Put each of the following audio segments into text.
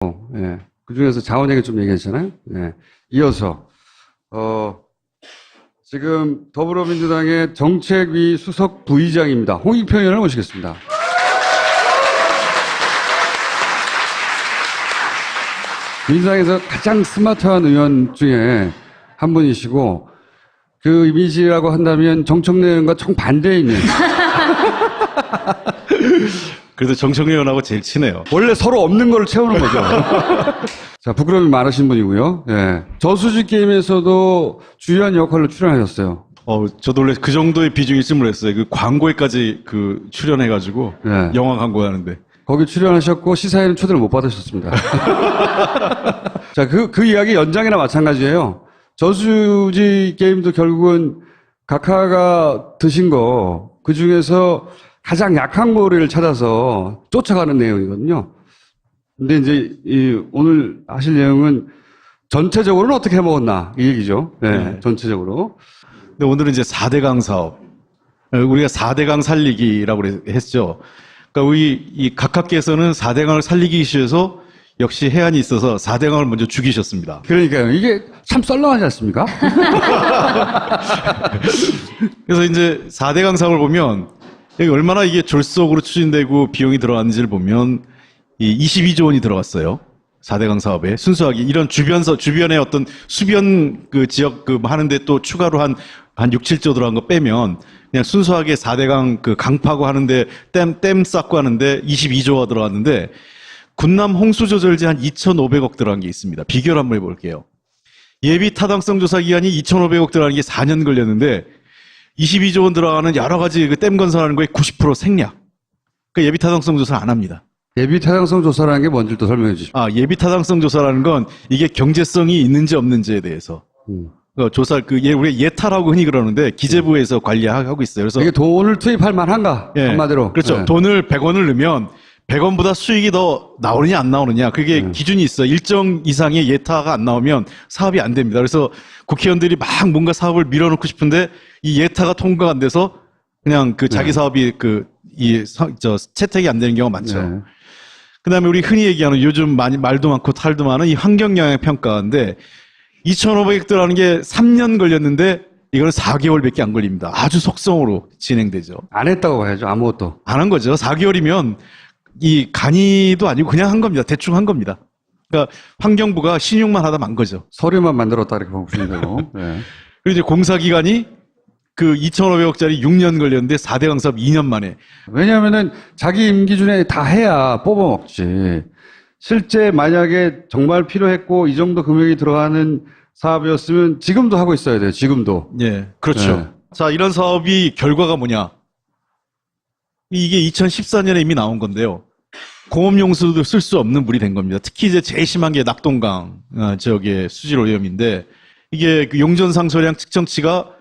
예. 그 중에서 자원얘기 좀 얘기했잖아요. 예. 이어서, 지금 더불어민주당의 정책위 수석 부의장입니다. 홍익표 의원을 모시겠습니다. 민주당에서 가장 스마트한 의원 중에 한 분이시고, 그 이미지라고 한다면 정청래 의원과 정반대에 있는. 그래도 정청래 의원하고 제일 친해요. 원래 서로 없는 걸 채우는 거죠. 자, 부끄러움이 많으신 분이고요. 예. 저수지 게임에서도 주요한 역할로 출연하셨어요. 저도 원래 그 정도의 비중이 있음을 했어요. 그 광고에까지 출연해가지고, 예. 영화 광고 하는데. 거기 출연하셨고, 시사회는 초대를 못 받으셨습니다. 자, 그 이야기 연장이나 마찬가지예요. 저수지 게임도 결국은 각하가 드신 거, 그 중에서 가장 약한 고리를 찾아서 쫓아가는 내용이거든요. 근데 이제 오늘 하실 내용은 전체적으로는 어떻게 해먹었나 이 얘기죠. 네. 전체적으로. 근데 오늘은 이제 4대강 사업. 우리가 4대강 살리기라고 했죠. 그러니까 이 각하께서는 4대강을 살리기 위해서 역시 해안이 있어서 4대강을 먼저 죽이셨습니다. 그러니까요. 이게 참 썰렁하지 않습니까? 그래서 이제 4대강 사업을 보면 얼마나 이게 졸속으로 추진되고 비용이 들어갔는지를 보면 이 22조 원이 들어갔어요. 4대강 사업에. 순수하게 이런 주변에 어떤 수변 지역 하는데 또 추가로 한 6, 7조 들어간 거 빼면 그냥 순수하게 4대강 강 파고 하는데 댐 쌓고 하는데 22조가 들어갔는데 군남 홍수 조절제 한 2,500억 들어간 게 있습니다. 비교를 한번 해볼게요. 예비 타당성 조사 기간이 2,500억 들어가는 게 4년 걸렸는데 22조 원 들어가는 여러 가지 댐 건설하는 거에 90% 생략. 그러니까 예비 타당성 조사를 안 합니다. 예비 타당성 조사라는 게 뭔지 또 설명해 주십시오. 예비 타당성 조사라는 건 이게 경제성이 있는지 없는지에 대해서. 조사, 우리가 예타라고 흔히 그러는데 기재부에서 관리하고 있어요. 그래서. 이게 돈을 투입할 만한가? 예, 한마디로. 그렇죠. 예. 돈을 100원을 넣으면 100원보다 수익이 더 나오느냐 안 나오느냐. 그게 기준이 있어. 일정 이상의 예타가 안 나오면 사업이 안 됩니다. 그래서 국회의원들이 막 뭔가 사업을 밀어넣고 싶은데 이 예타가 통과가 안 돼서 그냥 자기 사업이 채택이 안 되는 경우가 많죠. 네. 그 다음에 우리 흔히 얘기하는 요즘 말도 많고 탈도 많은 이 환경영향평가인데 2,500억 들어가는 게 3년 걸렸는데 이거는 4개월밖에 안 걸립니다. 아주 속성으로 진행되죠. 안 했다고 봐야죠. 아무것도. 안 한 거죠. 4개월이면 이 간이도 아니고 그냥 한 겁니다. 대충 한 겁니다. 그러니까 환경부가 신용만 하다 만 거죠. 서류만 만들었다 이렇게 보시면 되고. 네. 그리고 이제 공사기간이 2,500억짜리 6년 걸렸는데 4대강 사업 2년 만에. 왜냐하면은 자기 임기 중에 다 해야 뽑아먹지. 실제 만약에 정말 필요했고 이 정도 금액이 들어가는 사업이었으면 지금도 하고 있어야 돼요. 지금도. 예, 그렇죠. 네. 자, 이런 사업이 결과가 뭐냐? 이게 2014년에 이미 나온 건데요. 공업용수도 쓸 수 없는 물이 된 겁니다. 특히 이제 제일 심한 게 낙동강 수질 오염인데 이게 용전 상소량 측정치가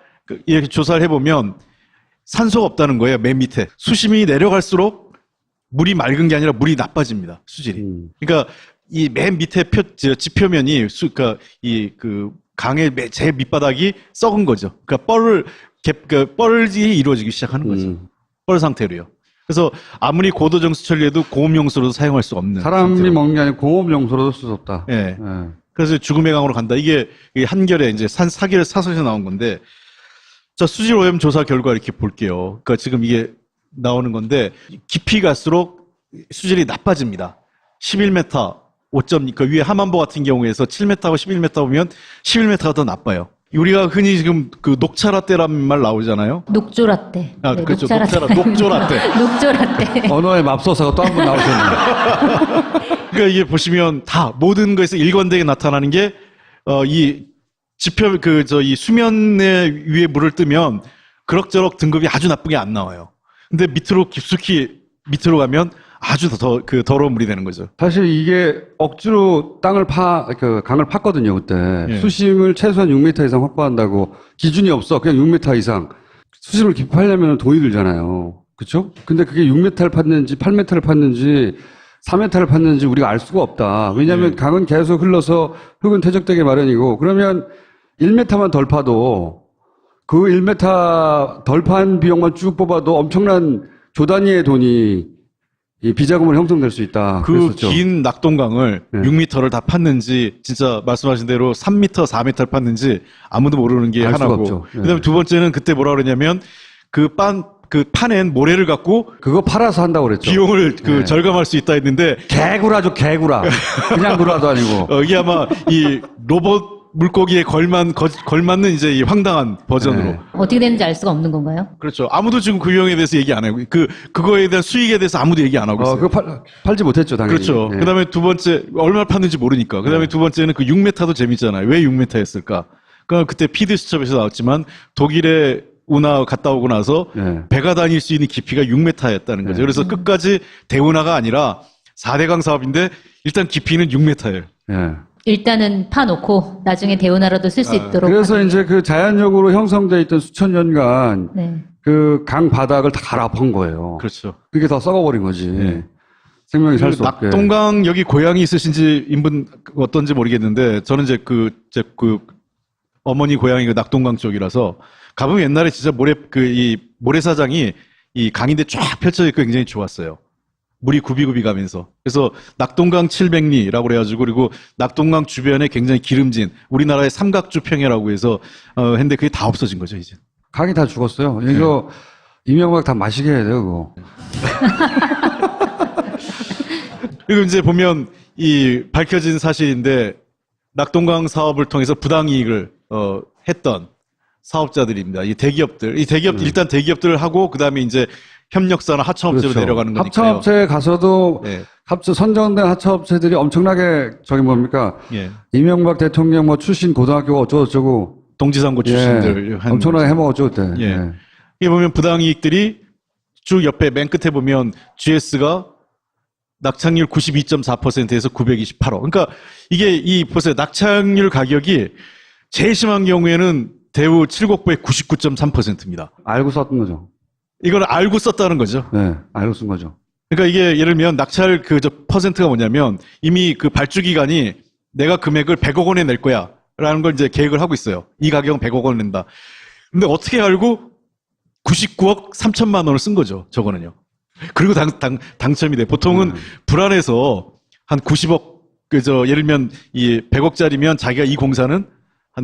이렇게 조사를 해보면 산소가 없다는 거예요. 맨 밑에 수심이 내려갈수록 물이 맑은 게 아니라 물이 나빠집니다. 수질이. 그러니까 이 맨 밑에 지표면이 강의 제 밑바닥이 썩은 거죠. 그러니까 뻘이 이루어지기 시작하는 거죠. 뻘 상태로요. 그래서 아무리 고도정수 처리해도 공업용수로도 사용할 수 없는 사람이 상태로. 먹는 게 아니라 공업용수로도 쓸 수 없다. 예. 네. 그래서 죽음의 강으로 간다. 이게 한결에 이제 사기를 사설에서 나온 건데, 자, 수질 오염 조사 결과 이렇게 볼게요. 그러니까 지금 이게 나오는 건데, 깊이 갈수록 수질이 나빠집니다. 11m, 5점, 그 위에 하만보 같은 경우에서 7m하고 11m 보면 11m가 더 나빠요. 우리가 흔히 지금 녹차라떼라는 말 나오잖아요. 녹조라떼. 네, 그렇죠. 녹조라떼. 녹조라떼. 언어의 맙소사가 또 한 번 나오셨네요. 그러니까 이게 보시면 다 모든 것에서 일관되게 나타나는 게 이 지표 이 수면의 위에 물을 뜨면 그럭저럭 등급이 아주 나쁘게 안 나와요. 근데 밑으로 깊숙이 밑으로 가면 아주 더 더러운 물이 되는 거죠. 사실 이게 억지로 강을 팠거든요, 그때. 예. 수심을 최소한 6m 이상 확보한다고 기준이 없어. 그냥 6m 이상. 수심을 깊이 파려면 돈이 들잖아요. 그쵸? 근데 그게 6m를 팠는지 8m를 팠는지 4m를 팠는지 우리가 알 수가 없다. 왜냐하면 강은 계속 흘러서 흙은 퇴적되기 마련이고 그러면 1m만 덜 파도 그 1m 덜 판 비용만 쭉 뽑아도 엄청난 조 단위의 돈이 이 비자금으로 형성될 수 있다. 그 그랬었죠. 긴 낙동강을 네. 6m를 다 팠는지 진짜 말씀하신 대로 3m, 4m를 팠는지 아무도 모르는 게 알 수가 하나고. 없죠. 네. 그다음에 두 번째는 그때 뭐라 그러냐면 그 파낸 모래를 갖고 그거 팔아서 한다고 그랬죠. 비용을 네. 절감할 수 있다 했는데 개구라죠, 개구라. 그냥 구라도 아니고. 이게 아마 이 로봇 물고기에 걸맞는 이제 이 황당한 버전으로. 네. 어떻게 되는지 알 수가 없는 건가요? 그렇죠. 아무도 지금 그 비용에 대해서 얘기 안 하고 그거에 대한 수익에 대해서 아무도 얘기 안 하고 있어요. 그거 팔지 못했죠, 당연히. 그렇죠. 네. 그다음에 두 번째 얼마 팠는지 모르니까. 그다음에 두 번째는 그 6m도 재밌잖아요. 왜 6m였을까? 그러니까 그때 PD 수첩에서 나왔지만 독일에 운하 갔다 오고 나서 네. 배가 다닐 수 있는 깊이가 6m였다는 거죠. 네. 그래서 끝까지 대운하가 아니라 4대강 사업인데 일단 깊이는 6m예요. 예. 일단은 파놓고 나중에 대운하라도 쓸 수 있도록. 그래서 하는- 이제 그 자연력으로 형성돼 있던 수천 년간 네. 그 강 바닥을 다 갈아엎은 거예요. 그렇죠. 그게 다 썩어버린 거지. 네. 생명이 살 수 없게. 낙동강 여기 고향이 있으신지 인분 어떤지 모르겠는데 저는 이제 그 어머니 고향이 그 낙동강 쪽이라서 가보면 옛날에 진짜 이 모래사장이 이 강인데 쫙 펼쳐져 있고 굉장히 좋았어요. 물이 굽이굽이 가면서. 그래서 낙동강 700리라고 그래가지고 그리고 낙동강 주변에 굉장히 기름진 우리나라의 삼각주 평야라고 해서 했는데 그게 다 없어진 거죠 이제. 강이 다 죽었어요. 이거 이명박 다 마시게 해야 돼요, 그거. 그리고 이제 보면 이 밝혀진 사실인데 낙동강 사업을 통해서 부당이익을 했던 사업자들입니다. 이 대기업들 일단 대기업들을 하고 그다음에 이제 협력사나 하청업체로 그렇죠. 내려가는 거니까요. 하청업체에 가서도 네. 선정된 하청업체들이 엄청나게 저기 뭡니까 예. 이명박 대통령 뭐 출신 고등학교가 어쩌고저쩌고 동지상고 출신들 한 엄청나게 해먹었죠 그때. 예. 예. 이게 보면 부당이익들이 쭉 옆에 맨 끝에 보면 GS가 낙찰률 92.4%에서 928억. 그러니까 이게 보세요. 낙찰률 가격이 제일 심한 경우에는 대우 7곡부의 99.3%입니다. 알고 썼던 거죠. 이걸 알고 썼다는 거죠. 네, 알고 쓴 거죠. 그러니까 이게 예를 들면 낙찰 퍼센트가 뭐냐면 이미 그 발주 기간이 내가 금액을 100억 원에 낼 거야. 라는 걸 이제 계획을 하고 있어요. 이 가격은 100억 원 낸다. 근데 어떻게 알고 99억 3천만 원을 쓴 거죠. 저거는요. 그리고 당첨이 돼. 보통은 불안해서 한 90억, 예를 들면 이 100억짜리면 자기가 이 공사는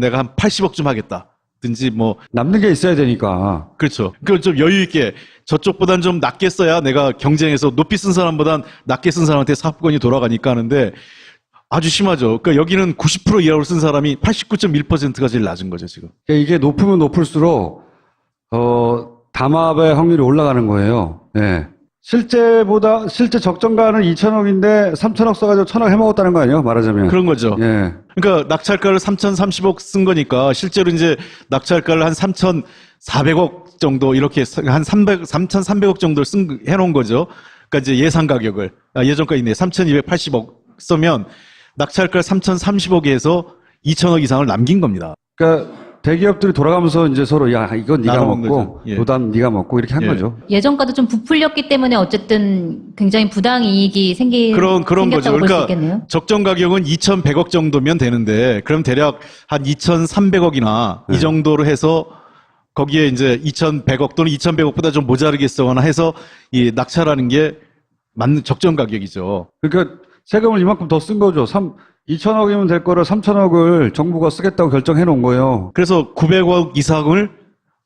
내가 한 80억쯤 하겠다. 든지 뭐. 남는 게 있어야 되니까. 그렇죠. 그걸 좀 여유 있게 저쪽보단 좀 낮게 써야 내가 경쟁해서 높이 쓴 사람보단 낮게 쓴 사람한테 사업권이 돌아가니까 하는데 아주 심하죠. 그러니까 여기는 90% 이하로 쓴 사람이 89.1%가 제일 낮은 거죠, 지금. 그러니까 이게 높으면 높을수록, 담합의 확률이 올라가는 거예요. 네. 실제 적정가는 2천억인데 3천억 써가지고 1천억 해먹었다는 거 아니에요? 말하자면. 그런 거죠. 예. 그러니까 낙찰가를 3,030억 쓴 거니까 실제로 이제 낙찰가를 한 3,400억 정도 이렇게 한 3,300억 정도를 해놓은 거죠. 그러니까 이제 예상 가격을 예전가 있네 3,280억 쓰면 낙찰가 3,030억에서 2천억 이상을 남긴 겁니다. 그러니까 대기업들이 돌아가면서 이제 서로 야 이건 네가 나눠 먹는 먹고 거죠. 예. 부담 네가 먹고 이렇게 한 예. 거죠. 예전과도 좀 부풀렸기 때문에 어쨌든 굉장히 부당이익이 그런 거죠. 생겼다고 볼 수 그러니까 있겠네요. 적정 가격은 2,100억 정도면 되는데 그럼 대략 한 2,300억이나 네. 이 정도로 해서 거기에 이제 2,100억 또는 2,100억보다 좀 모자르겠어거나 해서 이 낙찰하는 게 맞는 적정 가격이죠. 그러니까 세금을 이만큼 더 쓴 거죠. 2천억이면 될 거를 3천억을 정부가 쓰겠다고 결정해 놓은 거예요. 그래서 900억 이상을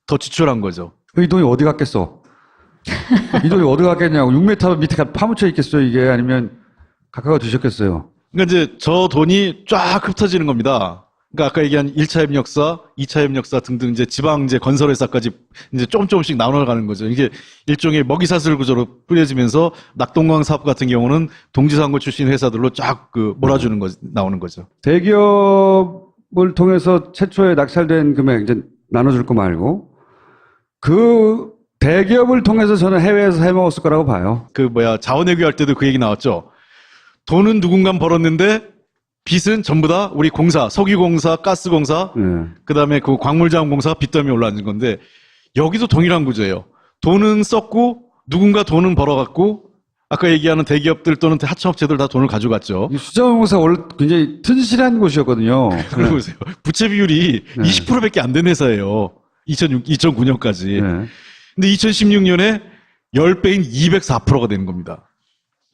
더 지출한 거죠. 이 돈이 어디 갔겠어? 이 돈이 어디 갔겠냐고. 6m 밑에 파묻혀 있겠어요, 이게. 아니면 각하가 드셨겠어요. 그러니까 이제 저 돈이 쫙 흩어지는 겁니다. 그러니까 아까 얘기한 1차 협력사, 2차 협력사 등등 이제 지방 이제 건설회사까지 이제 조금씩 나눠가는 거죠. 이게 일종의 먹이사슬 구조로 뿌려지면서 낙동강 사업 같은 경우는 동지상고 출신 회사들로 쫙 몰아주는 거 나오는 거죠. 대기업을 통해서 최초에 낙찰된 금액 이제 나눠줄 거 말고 그 대기업을 통해서 저는 해외에서 해먹었을 거라고 봐요. 자원외교 할 때도 그 얘기 나왔죠. 돈은 누군가 벌었는데 빚은 전부 다 우리 공사, 석유공사, 가스공사, 그다음에 그 광물자원공사 빚더미에 올라앉은 건데 여기도 동일한 구조예요. 돈은 썼고 누군가 돈은 벌어갔고 아까 얘기하는 대기업들 또는 하청업체들 다 돈을 가져갔죠. 수자원공사 원래 굉장히 튼실한 곳이었거든요. 그러고 보세요. 부채 비율이 20%밖에 안 된 회사예요. 2009년까지. 네. 근데 2016년에 10배인 204%가 되는 겁니다.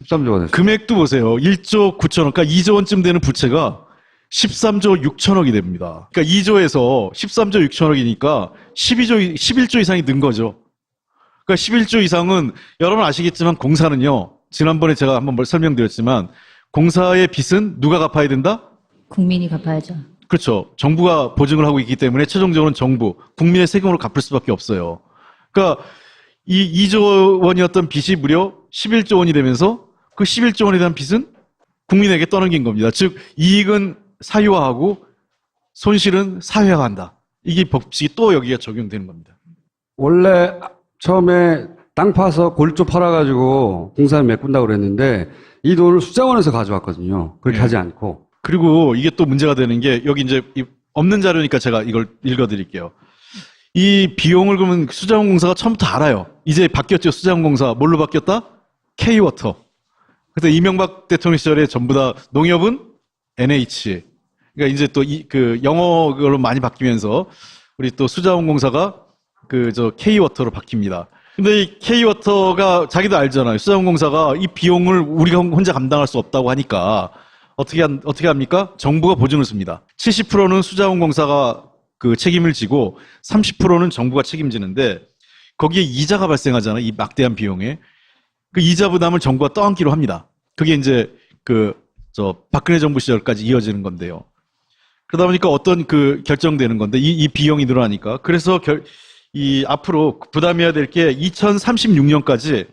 13조가 됐어요. 금액도 보세요. 1조 9천억, 그러니까 2조 원쯤 되는 부채가 13조 6천억이 됩니다. 그러니까 2조에서 13조 6천억이니까 11조 이상이 는 거죠. 그러니까 11조 이상은 여러분 아시겠지만 공사는요. 지난번에 제가 한번 설명드렸지만 공사의 빚은 누가 갚아야 된다? 국민이 갚아야죠. 그렇죠. 정부가 보증을 하고 있기 때문에 최종적으로는 정부, 국민의 세금으로 갚을 수밖에 없어요. 그러니까 이 2조 원이었던 빚이 무려 11조 원이 되면서 그 11조 원에 대한 빚은 국민에게 떠넘긴 겁니다. 즉 이익은 사유화하고 손실은 사회화한다. 이게 법칙이 또 여기가 적용되는 겁니다. 원래 처음에 땅 파서 골조 팔아가지고 공사를 메꾼다고 그랬는데 이 돈을 수자원에서 가져왔거든요. 그렇게 네. 하지 않고. 그리고 이게 또 문제가 되는 게 여기 이제 없는 자료니까 제가 이걸 읽어드릴게요. 이 비용을 그러면 수자원공사가 처음부터 알아요. 이제 바뀌었죠. 수자원공사 뭘로 바뀌었다? K워터. 그때 이명박 대통령 시절에 전부 다 농협은 NH. 그러니까 이제 또 그 영어로 많이 바뀌면서 우리 또 수자원공사가 K워터로 바뀝니다. 근데 이 K워터가 자기도 알잖아요. 수자원공사가 이 비용을 우리가 혼자 감당할 수 없다고 하니까 어떻게 합니까? 정부가 보증을 씁니다. 70%는 수자원공사가 그 책임을 지고 30%는 정부가 책임지는데 거기에 이자가 발생하잖아요. 이 막대한 비용에. 그 이자 부담을 정부가 떠안기로 합니다. 그게 이제 박근혜 정부 시절까지 이어지는 건데요. 그러다 보니까 어떤 결정되는 건데 이 비용이 늘어나니까 그래서 앞으로 부담해야 될 게 2036년까지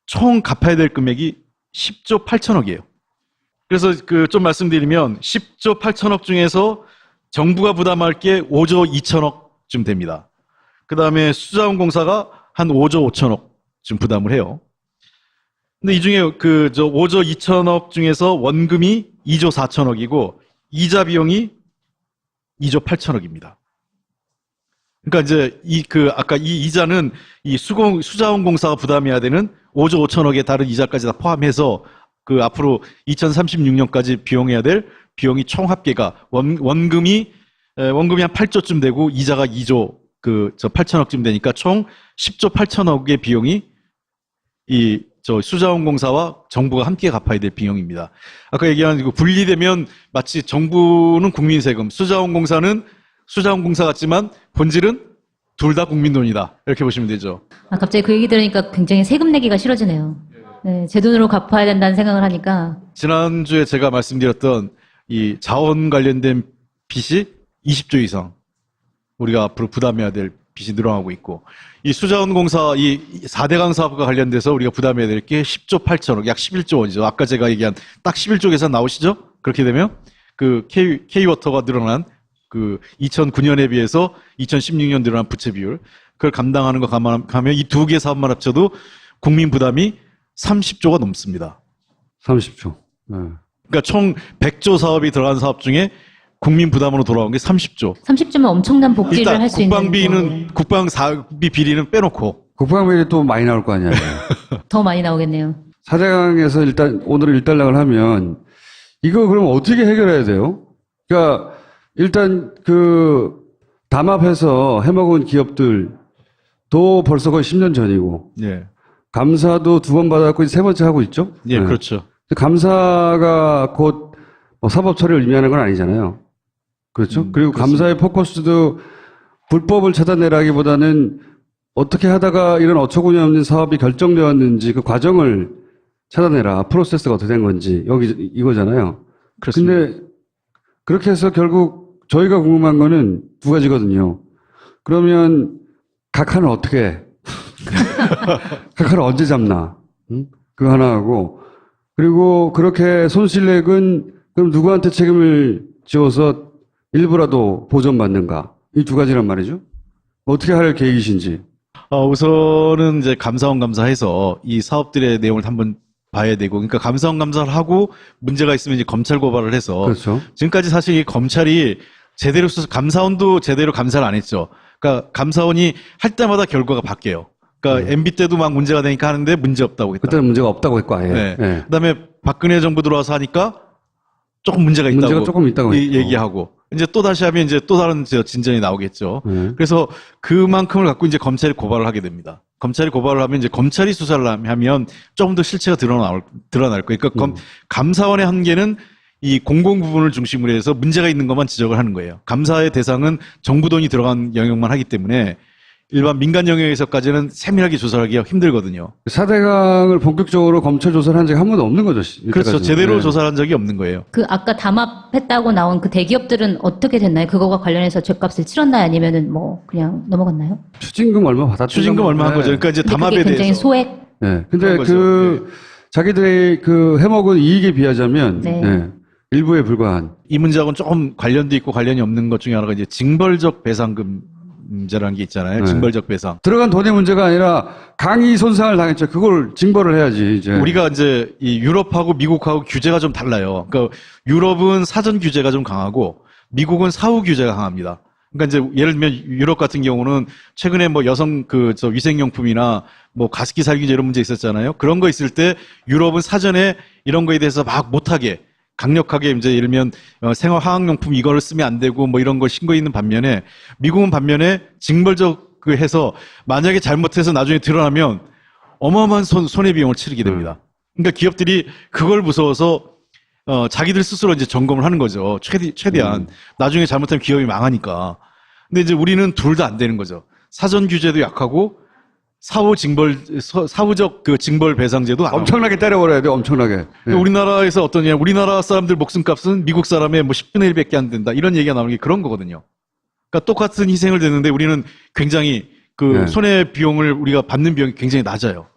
총 갚아야 될 금액이 10조 8천억이에요. 그래서 좀 말씀드리면 10조 8천억 중에서 정부가 부담할 게 5조 2천억쯤 됩니다. 그 다음에 수자원공사가 한 5조 5천억쯤 부담을 해요. 근데 이 중에 5조 2천억 중에서 원금이 2조 4천억이고 이자 비용이 2조 8천억입니다. 그러니까 이제 아까 이 이자는 수자원공사가 부담해야 되는 5조 5천억의 다른 이자까지 다 포함해서 앞으로 2036년까지 비용해야 될 비용이 총 합계가 원금이 한 8조쯤 되고 이자가 2조 8천억쯤 되니까 총 10조 8천억의 비용이 수자원공사와 정부가 함께 갚아야 될 비용입니다. 아까 얘기한 분리되면 마치 정부는 국민 세금, 수자원공사는 수자원공사 같지만 본질은 둘 다 국민 돈이다. 이렇게 보시면 되죠. 갑자기 그 얘기 들으니까 굉장히 세금 내기가 싫어지네요. 네, 제 돈으로 갚아야 된다는 생각을 하니까. 지난주에 제가 말씀드렸던 이 자원 관련된 빚이 20조 이상 우리가 앞으로 부담해야 될 빚이 늘어나고 있고 이 수자원공사 이 4대강 사업과 관련돼서 우리가 부담해야 될 게 10조 8천억 약 11조 원이죠. 아까 제가 얘기한 딱 11조 계산 나오시죠? 그렇게 되면 K워터가 늘어난 2009년에 비해서 2016년 늘어난 부채 비율 그걸 감당하는 거 감안하면 이 두 개 사업만 합쳐도 국민 부담이 30조가 넘습니다. 30조. 네. 그러니까 총 100조 사업이 들어간 사업 중에 국민 부담으로 돌아온 게 30조. 30조면 엄청난 복지를 일단 할 수 있는. 국방비는 국방사비 비리는 빼놓고 국방비리 또 많이 나올 거 아니에요. 더 많이 나오겠네요. 4대강에서 일단 오늘은 일단락을 하면 이거 그럼 어떻게 해결해야 돼요? 그러니까 일단 담합해서 해먹은 기업들도 벌써 거의 10년 전이고 예. 감사도 2번 받았고 이제 3번째 하고 있죠? 예, 네. 그렇죠. 감사가 곧 사법 처리를 의미하는 건 아니잖아요. 그렇죠? 그리고 그렇습니다. 감사의 포커스도 불법을 찾아내라기보다는 어떻게 하다가 이런 어처구니 없는 사업이 결정되었는지 그 과정을 찾아내라. 프로세스가 어떻게 된 건지 이거잖아요. 그렇습니다. 근데 그렇게 해서 결국 저희가 궁금한 거는 두 가지거든요. 그러면 각하는 어떻게 해? 각하를 언제 잡나? 응? 그거 하나 하고 그리고 그렇게 손실액은 그럼 누구한테 책임을 지어서 일부라도 보전받는가? 이 두 가지란 말이죠. 어떻게 할 계획이신지. 우선은 이제 감사원 감사해서 이 사업들의 내용을 한번 봐야 되고, 그러니까 감사원 감사를 하고 문제가 있으면 이제 검찰 고발을 해서. 그렇죠. 지금까지 사실 이 검찰이 제대로 감사원도 제대로 감사를 안 했죠. 그러니까 감사원이 할 때마다 결과가 바뀌어요. 그러니까 MB 때도 막 문제가 되니까 하는데 문제 없다고 했다. 그때는 문제가 없다고 했고 아예. 네. 네. 그다음에 박근혜 정부 들어와서 하니까 조금 문제가 있다고 문제가 조금 있다고 했고. 얘기하고 이제 또 다시 하면 이제 또 다른 진전이 나오겠죠. 그래서 그만큼을 갖고 이제 검찰이 고발을 하게 됩니다. 검찰이 고발을 하면 이제 검찰이 수사를 하면 조금 더 실체가 드러날 거예요. 그러니까 감사원의 한계는 이 공공 부분을 중심으로 해서 문제가 있는 것만 지적을 하는 거예요. 감사의 대상은 정부 돈이 들어간 영역만 하기 때문에 일반 민간 영역에서까지는 세밀하게 조사하기가 힘들거든요. 4대강을 본격적으로 검찰 조사를 한 적이 한 번도 없는 거죠. 그렇죠. 이때까지는. 제대로 네. 조사를 한 적이 없는 거예요. 그 아까 담합했다고 나온 그 대기업들은 어떻게 됐나요? 그거와 관련해서 죗값을 치렀나요? 아니면은 뭐 그냥 넘어갔나요? 추징금 얼마 받았죠? 추징금 얼마 한 거죠. 그러니까 이제 근데 담합에 그게 굉장히 대해서. 소액. 네. 근데 그런 거죠. 자기들의 그 해먹은 이익에 비하자면, 네. 네. 일부에 불과한. 이 문제하고는 조금 관련도 있고 관련이 없는 것 중에 하나가 이제 징벌적 배상금 문제라는 게 있잖아요. 네. 징벌적 배상. 들어간 돈의 문제가 아니라 강의 손상을 당했죠. 그걸 징벌을 해야지, 이제. 우리가 이제 이 유럽하고 미국하고 규제가 좀 달라요. 그러니까 유럽은 사전 규제가 좀 강하고 미국은 사후 규제가 강합니다. 그러니까 이제 예를 들면 유럽 같은 경우는 최근에 뭐 여성 위생용품이나 뭐 가습기 살균제 이런 문제 있었잖아요. 그런 거 있을 때 유럽은 사전에 이런 거에 대해서 막 못하게 강력하게 이제 예를 들면 생활 화학용품 이거를 쓰면 안 되고 뭐 이런 걸 신고 있는 반면에 미국은 반면에 징벌적 그 해서 만약에 잘못해서 나중에 드러나면 어마어마한 손해비용을 치르게 됩니다. 그러니까 기업들이 그걸 무서워서 자기들 스스로 이제 점검을 하는 거죠. 최대한 나중에 잘못하면 기업이 망하니까. 근데 이제 우리는 둘 다 안 되는 거죠. 사전 규제도 약하고 사후적 그 징벌 배상제도 안 하고. 엄청나게 때려버려야 돼, 엄청나게. 네. 우리나라에서 어떠냐, 우리나라 사람들 목숨값은 미국 사람의 뭐 10분의 1밖에 안 된다. 이런 얘기가 나오는 게 그런 거거든요. 그러니까 똑같은 희생을 듣는데 우리는 굉장히 그 네. 손해 비용을 우리가 받는 비용이 굉장히 낮아요.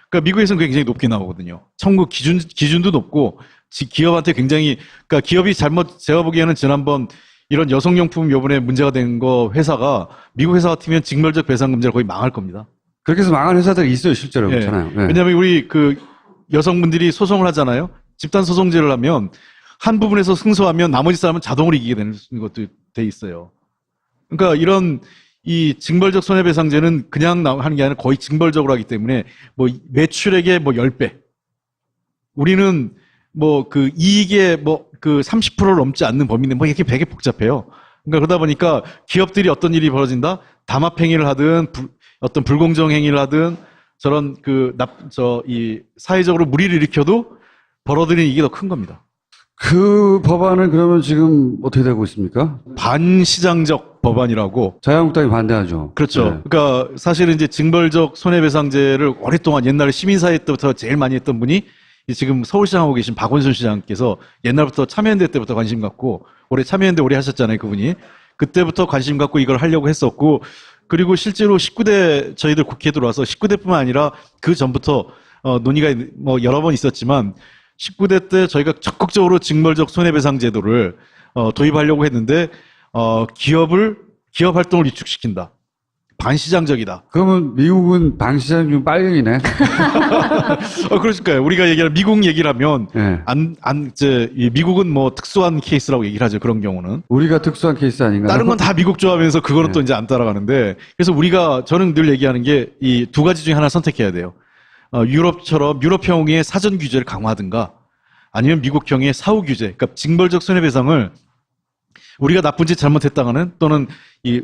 그러니까 미국에서는 굉장히 높게 나오거든요. 청구 기준도 높고 기업한테 굉장히, 그러니까 기업이 제가 보기에는 지난번 이런 여성용품 요번에 문제가 된 거 회사가 미국 회사 같으면 징벌적 배상금제로 거의 망할 겁니다. 그렇게 해서 망한 회사들이 있어요, 실제로. 예. 그렇잖아요. 네. 왜냐하면 우리 그 여성분들이 소송을 하잖아요. 집단 소송제를 하면 한 부분에서 승소하면 나머지 사람은 자동으로 이기게 되는 것도 돼 있어요. 그러니까 이런 이 징벌적 손해배상제는 그냥 하는 게 아니라 거의 징벌적으로 하기 때문에 뭐 매출액의 뭐 10배. 우리는 뭐 그 이익의 뭐 그 30%를 넘지 않는 범위인데 뭐 이렇게 되게 복잡해요. 그러니까 그러다 보니까 기업들이 어떤 일이 벌어진다? 담합행위를 하든 어떤 불공정 행위를 하든 저런 이 사회적으로 무리를 일으켜도 벌어들이는 이익이 더 큰 겁니다. 그 법안은 그러면 지금 어떻게 되고 있습니까? 반시장적 법안이라고. 자유한국당이 반대하죠. 그렇죠. 네. 그러니까 사실은 이제 징벌적 손해배상제를 오랫동안 옛날에 시민사회 때부터 제일 많이 했던 분이 지금 서울시장 하고 계신 박원순 시장께서 옛날부터 참여연대 때부터 관심 갖고 올해 참여연대 오래 하셨잖아요, 그분이. 그때부터 관심 갖고 이걸 하려고 했었고, 그리고 실제로 19대 저희들 국회에 들어와서 19대뿐만 아니라 그 전부터 논의가 뭐 여러 번 있었지만 19대 때 저희가 적극적으로 징벌적 손해배상 제도를 도입하려고 했는데 기업 활동을 위축시킨다. 반시장적이다. 그러면 미국은 방시장 좀 빨갱이네. 그러니까요. 우리가 얘기하는 미국 얘기를 하면 네. 이 미국은 뭐 특수한 케이스라고 얘기를 하죠. 그런 경우는. 우리가 특수한 케이스 아닌가요? 다른 건 다 미국 좋아하면서 그거는 또 이제 안 따라가는데, 그래서 저는 늘 얘기하는 게 이 두 가지 중에 하나 선택해야 돼요. 유럽형의 사전 규제를 강화하든가 아니면 미국형의 사후 규제, 그러니까 징벌적 손해배상을 우리가 나쁜 짓 잘못했다가는 또는 이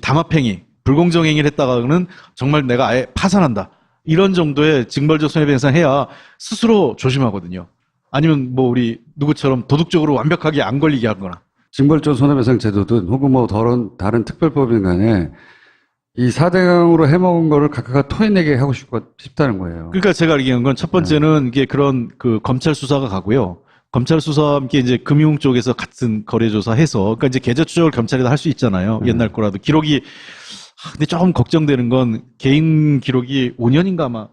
담합행위, 불공정 행위를 했다가는 정말 내가 아예 파산한다. 이런 정도의 징벌적 손해배상 해야 스스로 조심하거든요. 아니면 뭐 우리 누구처럼 도덕적으로 완벽하게 안 걸리게 하거나. 징벌적 손해배상 제도든 혹은 뭐 다른 특별법인 간에 이 4대강으로 해먹은 거를 각각가 토해내게 하고 싶다는 거예요. 그러니까 제가 얘기한 건 첫 번째는 이게 그런 그 검찰 수사가 가고요. 검찰 수사와 함께 이제 금융 쪽에서 같은 거래 조사해서, 그러니까 이제 계좌 추적을 검찰이 다 할 수 있잖아요. 옛날 거라도 기록이. 근데 조금 걱정되는 건 개인 기록이 5년인가 아마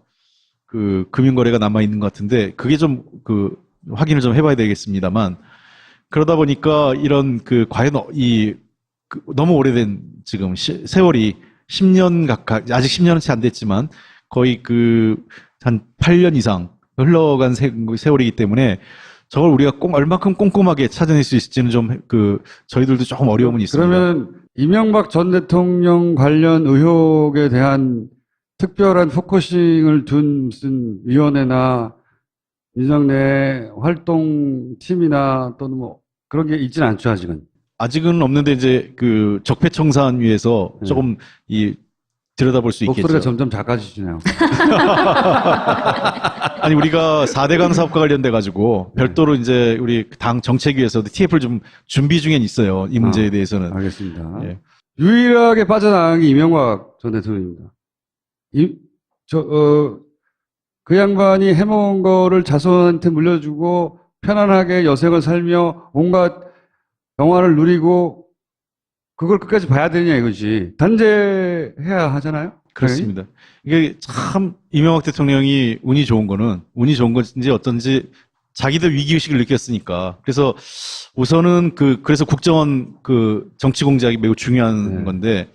그 금융거래가 남아 있는 것 같은데 그게 좀 확인을 좀 해봐야 되겠습니다만, 그러다 보니까 이런 과연 너무 오래된 지금 세월이 10년 가까이, 아직 10년은 채 안 됐지만 거의 한 8년 이상 흘러간 세월이기 때문에 저걸 우리가 얼마큼 꼼꼼하게 찾아낼 수 있을지는 좀 저희들도 조금 어려움은 있습니다. 그러면 이명박 전 대통령 관련 의혹에 대한 특별한 포커싱을 둔 무슨 위원회나 민정내 활동팀이나 또는 뭐 그런 게 있지는 않죠, 아직은. 아직은 없는데 이제 적폐청산위에서 조금 들여다볼 수 목소리가 있겠죠. 점점 작아지시네요. 아니 우리가 4대강 사업과 관련돼 가지고 별도로 이제 우리 당 정책위에서도 TF를 좀 준비 중엔 있어요. 이 문제에 대해서는. 알겠습니다. 예. 유일하게 빠져나간 게 이명박 전 대통령입니다. 그 양반이 해먹은 거를 자손한테 물려주고 편안하게 여생을 살며 온갖 영화를 누리고 그걸 끝까지 봐야 되냐 이거지. 단죄해야 하잖아요. 그렇습니다. 이게 참 이명박 대통령이 운이 좋은 건지 어떤지 자기도 위기의식을 느꼈으니까. 그래서 우선은 그래서 국정원 정치 공작이 매우 중요한 네. 건데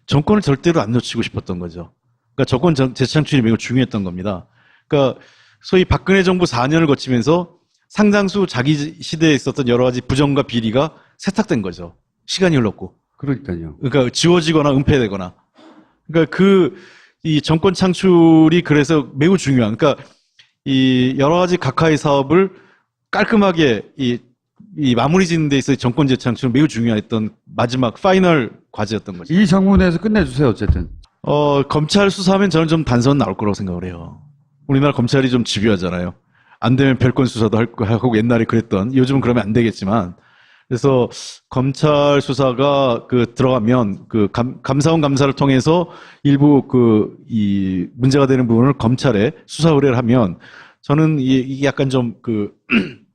정권을 절대로 안 놓치고 싶었던 거죠. 그러니까 정권 재창출이 매우 중요했던 겁니다. 그러니까 소위 박근혜 정부 4년을 거치면서 상당수 자기 시대에 있었던 여러 가지 부정과 비리가 세탁된 거죠. 시간이 흘렀고. 그러니까요. 그러니까 지워지거나 은폐되거나. 그러니까 이 정권 창출이 그래서 매우 중요한, 그러니까 이 여러 가지 각하의 사업을 깔끔하게 이 마무리 짓는 데 있어서 정권 재창출은 매우 중요했던 마지막 파이널 과제였던 거죠. 이 정부 내에서 끝내주세요, 어쨌든. 검찰 수사하면 저는 좀 단서는 나올 거라고 생각을 해요. 우리나라 검찰이 좀 집요하잖아요. 안 되면 별건 수사도 하고 옛날에 그랬던, 요즘은 그러면 안 되겠지만, 그래서 검찰 수사가 들어가면 감사원 감사를 통해서 일부 이 문제가 되는 부분을 검찰에 수사 의뢰를 하면 저는 이게 약간 좀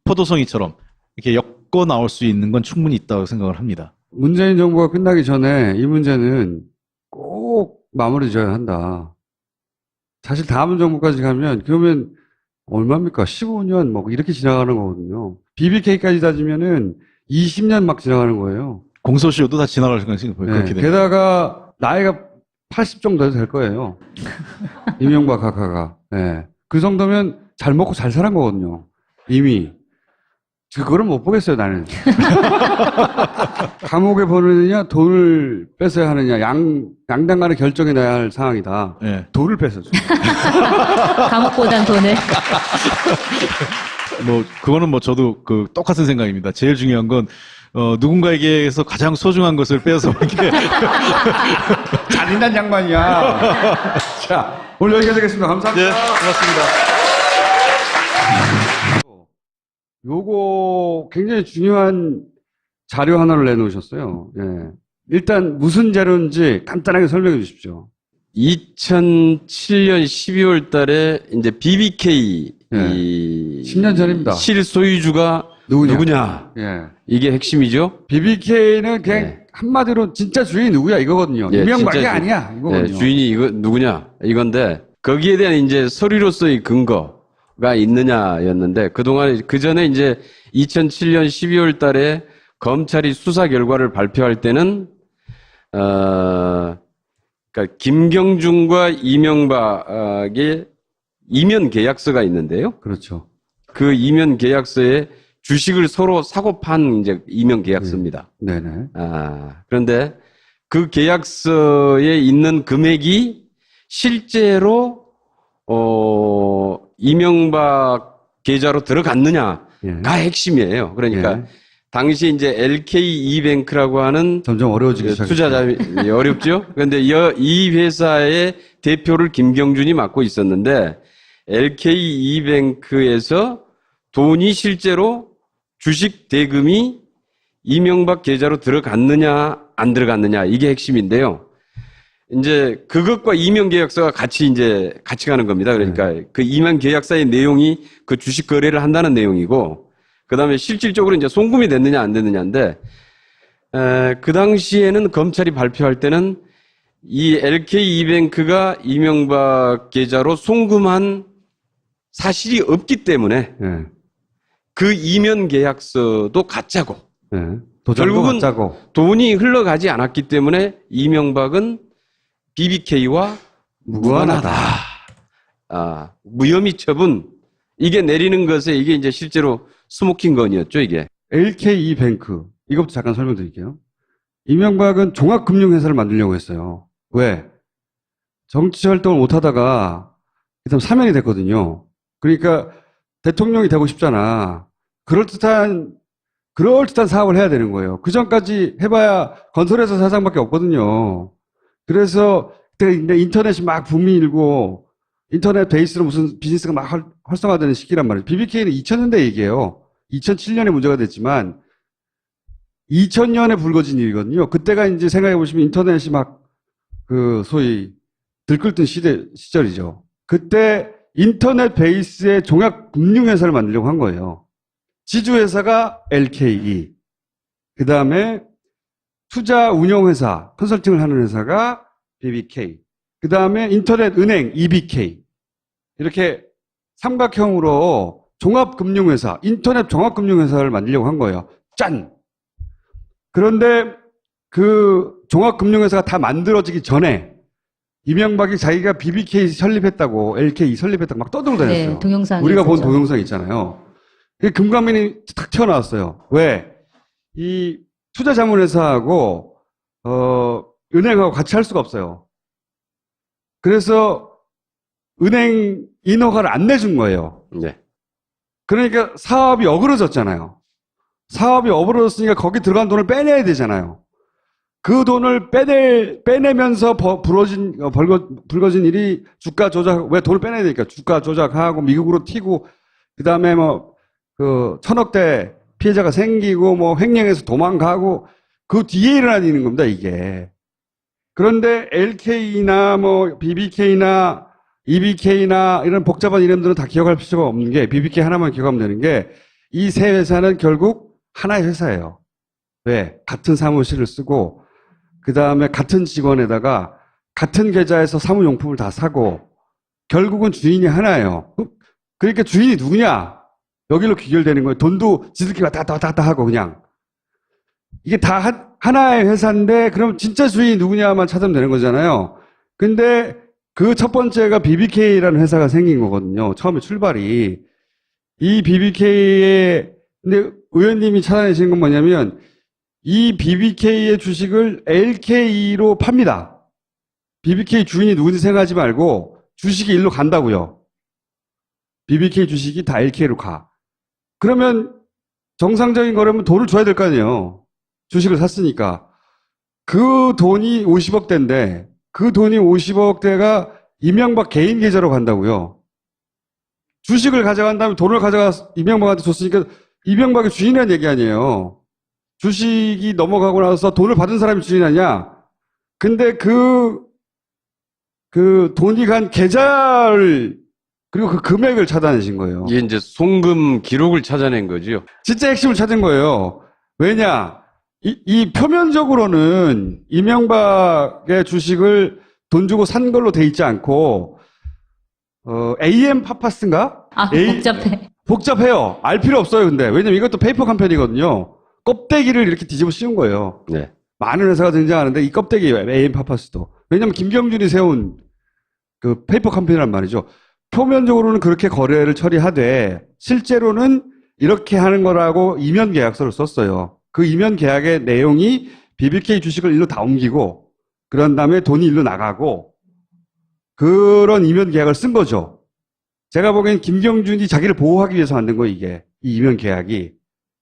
포도송이처럼 이렇게 엮어 나올 수 있는 건 충분히 있다고 생각을 합니다. 문재인 정부가 끝나기 전에 이 문제는 꼭 마무리 지어야 한다. 사실 다음 정부까지 가면 그러면 얼마입니까? 15년 뭐 이렇게 지나가는 거거든요. BBK까지 따지면은 20년 막 지나가는 거예요. 공소시효도 다 지나갈 생각이 그렇게 됩니다. 게다가 나이가 80 정도 해도 될 거예요. 이명박 각하가. 예. 그 정도면 잘 먹고 잘 사는 거거든요. 이미. 그거를 못 보겠어요, 나는. 감옥에 보내느냐, 돈을 뺏어야 하느냐, 양당 간의 결정이 나야 할 상황이다. 예. 돈을 뺏어줘. 감옥보단 돈을. 그거는 저도 똑같은 생각입니다. 제일 중요한 건, 누군가에게서 가장 소중한 것을 빼앗아 먹게. 잔인한 양반이야. 자, 오늘 여기까지 하겠습니다. 감사합니다. 예, 고맙습니다. 요거 굉장히 중요한 자료 하나를 내놓으셨어요. 예. 일단 무슨 자료인지 간단하게 설명해 주십시오. 2007년 12월 달에 이제 BBK 예. 10년 전입니다. 실소유주가 누구냐? 예. 이게 핵심이죠. BBK는 그냥 예. 한마디로 진짜 주인이 누구야 이거거든요. 예, 이명박이 진짜 아니야 이거거든요. 주인이 이거 누구냐? 이건데 거기에 대한 이제 서류로서의 근거가 있느냐였는데 그동안 그 전에 이제 2007년 12월 달에 검찰이 수사 결과를 발표할 때는 그러니까 김경준과 이명박의 이면 계약서가 있는데요. 그렇죠. 그 이면 계약서에 주식을 서로 사고 판 이제 이면 계약서입니다. 네네. 그런데 그 계약서에 있는 금액이 실제로 이명박 계좌로 들어갔느냐가 예. 핵심이에요. 그러니까 예. 당시 이제 LKE뱅크라고 하는 점점 어려워지기 시작했어요. 투자자 어렵죠. 그런데 이 회사의 대표를 김경준이 맡고 있었는데 LKE뱅크에서 돈이 실제로 주식 대금이 이명박 계좌로 들어갔느냐 안 들어갔느냐 이게 핵심인데요. 이제 그것과 이면 계약서가 같이 가는 겁니다. 그러니까 그 이면 계약서의 내용이 그 주식 거래를 한다는 내용이고 그다음에 실질적으로 이제 송금이 됐느냐 안 됐느냐인데 그 당시에는 검찰이 발표할 때는 이 LKE뱅크가 이명박 계좌로 송금한 사실이 없기 때문에 예. 그 이면 계약서도 가짜고 예. 도장도 결국은 가짜고. 돈이 흘러가지 않았기 때문에 이명박은 BBK와 무관하다. 무혐의 처분 이게 내리는 것에 이게 이제 실제로 스모킹건이었죠 이게. LKE뱅크 이것부터 잠깐 설명드릴게요. 이명박은 종합금융회사를 만들려고 했어요. 왜? 정치 활동을 못하다가 일단 사면이 됐거든요. 그러니까 대통령이 되고 싶잖아. 그럴듯한 사업을 해야 되는 거예요. 그 전까지 해봐야 건설회사 사장밖에 없거든요. 그래서 그때 이제 인터넷이 막 붐이 일고 인터넷 베이스로 무슨 비즈니스가 막 활성화되는 시기란 말이에요. BBK는 2000년대 얘기예요. 2007년에 문제가 됐지만 2000년에 불거진 일이거든요. 그때가 이제 생각해 보시면 인터넷이 막 그 소위 들끓던 시절이죠. 그때 인터넷 베이스의 종합금융회사를 만들려고 한 거예요. 지주회사가 LKE. 그 다음에 투자 운용회사, 컨설팅을 하는 회사가 BBK. 그 다음에 인터넷 은행 EBK. 이렇게 삼각형으로 종합금융회사, 인터넷 종합금융회사를 만들려고 한 거예요. 짠! 그런데 그 종합금융회사가 다 만들어지기 전에 이명박이 자기가 BBK 설립했다고, LKE 설립했다고 막 떠들고 다녔어요. 네, 동영상이 우리가 본 있었죠. 동영상 있잖아요. 금감민이 탁 튀어나왔어요. 왜? 이 투자자문회사하고 은행하고 같이 할 수가 없어요. 그래서 은행 인허가를 안 내준 거예요. 네. 그러니까 사업이 어그러졌잖아요. 사업이 어그러졌으니까 거기 들어간 돈을 빼내야 되잖아요. 그 돈을 빼내면서 불거진 일이 주가 조작, 왜 돈을 빼내야 되니까 주가 조작하고 미국으로 튀고, 그 다음에 그 1000억대 피해자가 생기고 횡령해서 도망가고 그 뒤에 일어나는 겁니다, 이게. 그런데 LK나 BBK나 EBK나 이런 복잡한 이름들은 다 기억할 필요가 없는 게 BBK 하나만 기억하면 되는 게 이 세 회사는 결국 하나의 회사예요. 왜? 같은 사무실을 쓰고 그 다음에 같은 직원에다가 같은 계좌에서 사무용품을 다 사고 결국은 주인이 하나예요. 그러니까 주인이 누구냐? 여기로 귀결되는 거예요. 돈도 지들끼리 왔다 갔다 하고 그냥. 이게 다 하나의 회사인데 그럼 진짜 주인이 누구냐만 찾으면 되는 거잖아요. 근데 그 첫 번째가 BBK라는 회사가 생긴 거거든요. 처음에 출발이. 이 BBK의 근데 의원님이 찾아내신 건 뭐냐면 이 BBK의 주식을 LKE로 팝니다. BBK 주인이 누군지 생각하지 말고 주식이 일로 간다고요. BBK 주식이 다 LK로 가. 그러면 정상적인 거라면 돈을 줘야 될 거 아니에요. 주식을 샀으니까. 그 돈이 50억대인데 그 돈이 50억대가 이명박 개인 계좌로 간다고요. 주식을 가져간 다음에 돈을 가져가 이명박한테 줬으니까 이명박의 주인이라는 얘기 아니에요. 주식이 넘어가고 나서 돈을 받은 사람이 주인 아니야. 근데 그 돈이 간 계좌를 그리고 그 금액을 찾아내신 거예요. 이게 이제 송금 기록을 찾아낸 거죠. 진짜 핵심을 찾은 거예요. 왜냐? 이 표면적으로는 이명박의 주식을 돈 주고 산 걸로 돼 있지 않고 AM 파파스인가? 복잡해. 복잡해요. 알 필요 없어요. 근데 왜냐면 이것도 페이퍼 컴퍼니거든요. 껍데기를 이렇게 뒤집어 씌운 거예요. 네. 많은 회사가 등장하는데 이 껍데기예요. AM 파파스도. 왜냐면 김경준이 세운 그 페이퍼 컴퍼니란 말이죠. 표면적으로는 그렇게 거래를 처리하되 실제로는 이렇게 하는 거라고 이면 계약서를 썼어요. 그 이면 계약의 내용이 BBK 주식을 일로 다 옮기고 그런 다음에 돈이 일로 나가고 그런 이면 계약을 쓴 거죠. 제가 보기엔 김경준이 자기를 보호하기 위해서 만든 거예요, 이게. 이 이면 계약이.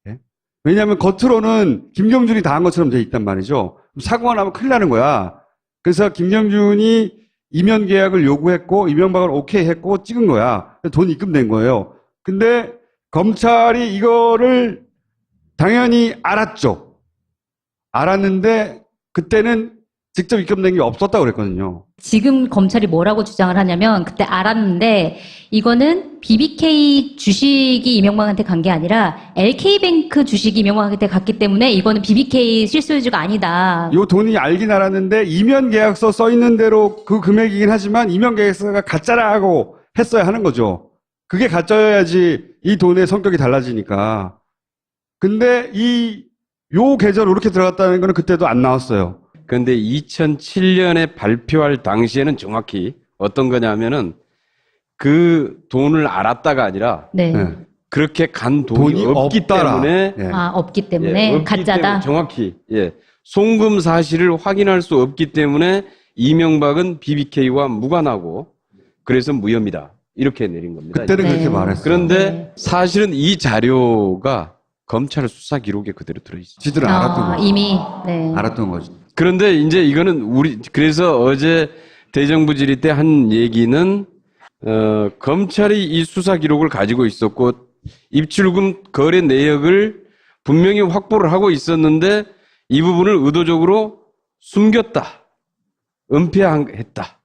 예? 왜냐하면 겉으로는 김경준이 다 한 것처럼 돼 있단 말이죠. 사고가 나면 큰일 나는 거야. 그래서 김경준이 이면 계약을 요구했고 이명박을 오케이 했고 찍은 거야. 돈 입금된 거예요. 근데 검찰이 이거를 당연히 알았죠. 알았는데 그때는 직접 입금된 게 없었다고 그랬거든요. 지금 검찰이 뭐라고 주장을 하냐면 그때 알았는데 이거는 BBK 주식이 이명박한테 간 게 아니라 LK뱅크 주식이 이명박한테 갔기 때문에 이거는 BBK 실소유주가 아니다. 이 돈이 알긴 알았는데 이면 계약서 써 있는 대로 그 금액이긴 하지만 이면 계약서가 가짜라고 했어야 하는 거죠. 그게 가짜여야지 이 돈의 성격이 달라지니까. 근데 요 계좌로 이렇게 들어갔다는 거는 그때도 안 나왔어요. 그런데 2007년에 발표할 당시에는 정확히 어떤 거냐면은 그 돈을 알았다가 아니라 네. 네. 그렇게 간 돈이 없기 없다라. 때문에 예. 없기 때문에 없기 가짜다. 때문에 정확히 송금 사실을 확인할 수 없기 때문에 이명박은 BBK와 무관하고 그래서 무혐의다 이렇게 내린 겁니다. 그때는 네. 그렇게 말했어요. 그런데 네. 사실은 이 자료가 검찰 수사 기록에 그대로 들어있어요. 지들은 알았던 거죠. 이미 네. 알았던 거죠. 그런데 이제 이거는 그래서 어제 대정부 질의 때 한 얘기는 검찰이 이 수사 기록을 가지고 있었고 입출금 거래 내역을 분명히 확보를 하고 있었는데 이 부분을 의도적으로 숨겼다, 은폐했다.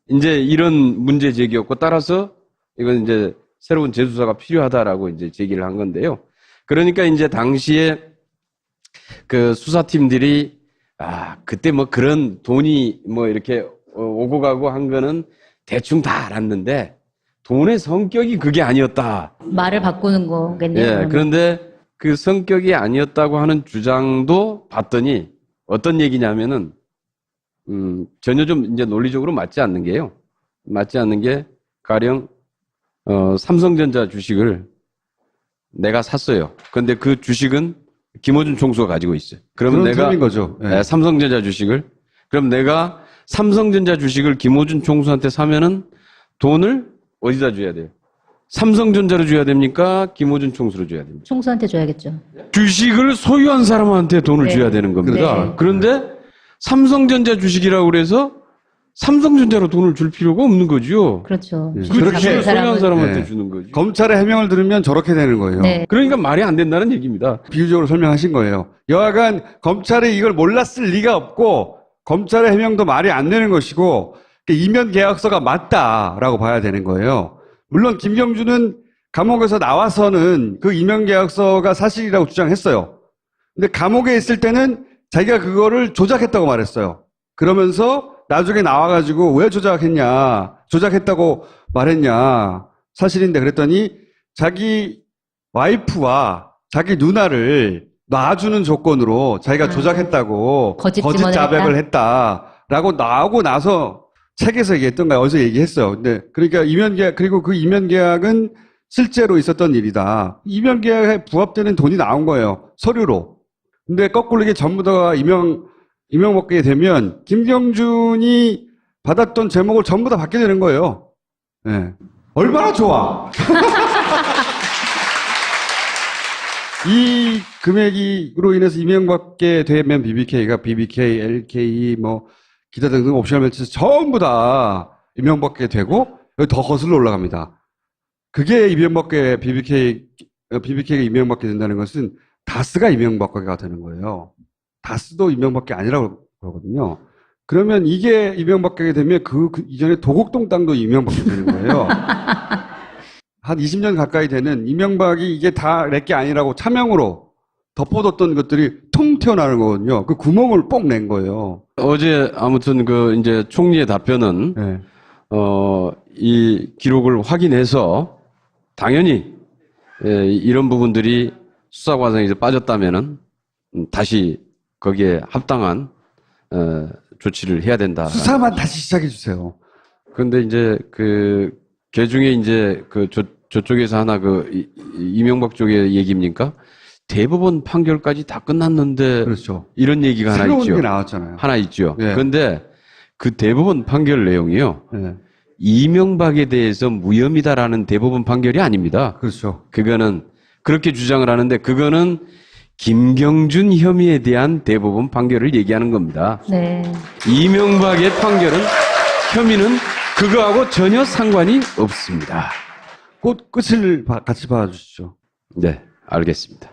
이제 이런 문제 제기였고 따라서 이건 이제 새로운 재수사가 필요하다라고 이제 제기를 한 건데요. 그러니까 이제 당시에 그 수사팀들이 그때 뭐 그런 돈이 뭐 이렇게 오고 가고 한 거는 대충 다 알았는데 돈의 성격이 그게 아니었다. 말을 바꾸는 거겠네요. 예, 그러면. 그런데 그 성격이 아니었다고 하는 주장도 봤더니 어떤 얘기냐면은 전혀 좀 이제 논리적으로 맞지 않는 게요. 맞지 않는 게 가령 삼성전자 주식을 내가 샀어요. 근데 그 주식은 김어준 총수가 가지고 있어요. 그러면 그런 내가 셈인 거죠. 예. 네, 삼성전자 주식을 그럼 내가 삼성전자 주식을 김어준 총수한테 사면은 돈을 어디다 줘야 돼요? 삼성전자로 줘야 됩니까? 김어준 총수로 줘야 됩니까? 총수한테 줘야겠죠. 주식을 소유한 사람한테 돈을 네. 줘야 되는 겁니다. 네. 그런데 삼성전자 주식이라고 그래서 삼성전자로 돈을 줄 필요가 없는 거죠. 그렇죠. 예. 주식 그렇게 잡은 소유한 사람은 사람한테 네. 주는 거죠. 검찰의 해명을 들으면 저렇게 되는 거예요. 네. 그러니까 말이 안 된다는 얘기입니다. 비유적으로 설명하신 거예요. 여하간 검찰이 이걸 몰랐을 리가 없고 검찰의 해명도 말이 안 되는 것이고 이면 계약서가 맞다라고 봐야 되는 거예요. 물론 김경준은 감옥에서 나와서는 그 이면 계약서가 사실이라고 주장했어요. 근데 감옥에 있을 때는 자기가 그거를 조작했다고 말했어요. 그러면서 나중에 나와가지고 왜 조작했냐, 조작했다고 말했냐, 사실인데 그랬더니 자기 와이프와 자기 누나를 놔주는 조건으로 자기가 조작했다고 거짓 거짓 증언을 자백을 했다라고 나오고 나서 책에서 얘기했던가 어디서 얘기했어요. 근데 그러니까 이면계약 그리고 그 이면계약은 실제로 있었던 일이다. 이면계약에 부합되는 돈이 나온 거예요. 서류로. 근데 거꾸로 이게 전부 다 임명받게 되면 김경준이 받았던 제목을 전부 다 받게 되는 거예요. 예. 얼마나 좋아. 이 금액으로 인해서 임명받게 되면 BBK, LK, 뭐 기타 등등 옵셔널 매치 전부 다 임명받게 되고 여기 더 거슬러 올라갑니다. 그게 BBK가 임명받게 된다는 것은 다스가 임명받게 되는 거예요. 다스도 임명받게 아니라고 그러거든요. 그러면 이게 임명받게 되면 그 이전에 도곡동 땅도 임명받게 되는 거예요. 한 20년 가까이 되는 이명박이 이게 다 내 게 아니라고 차명으로 덮어뒀던 것들이 통 튀어나오는 거거든요. 그 구멍을 뽕 낸 거예요. 어제 아무튼 그 이제 총리의 답변은 네. 이 기록을 확인해서 당연히 이런 부분들이 수사 과정에 이제 빠졌다면은 다시 거기에 합당한 조치를 해야 된다. 수사만 다시 시작해 주세요. 그런데 이제 걔 중에 이제 저쪽에서 하나 이명박 쪽의 얘기입니까? 대법원 판결까지 다 끝났는데 그렇죠. 이런 얘기가 하나 새로운 있죠. 게 나왔잖아요. 하나 있죠. 네. 그런데 그 대법원 판결 내용이요. 네. 이명박에 대해서 무혐의다라는 대법원 판결이 아닙니다. 그렇죠. 그거는 그렇게 주장을 하는데 그거는 김경준 혐의에 대한 대법원 판결을 얘기하는 겁니다. 네. 이명박의 혐의는 그거하고 전혀 상관이 없습니다. 끝을 같이 봐주시죠. 네, 알겠습니다.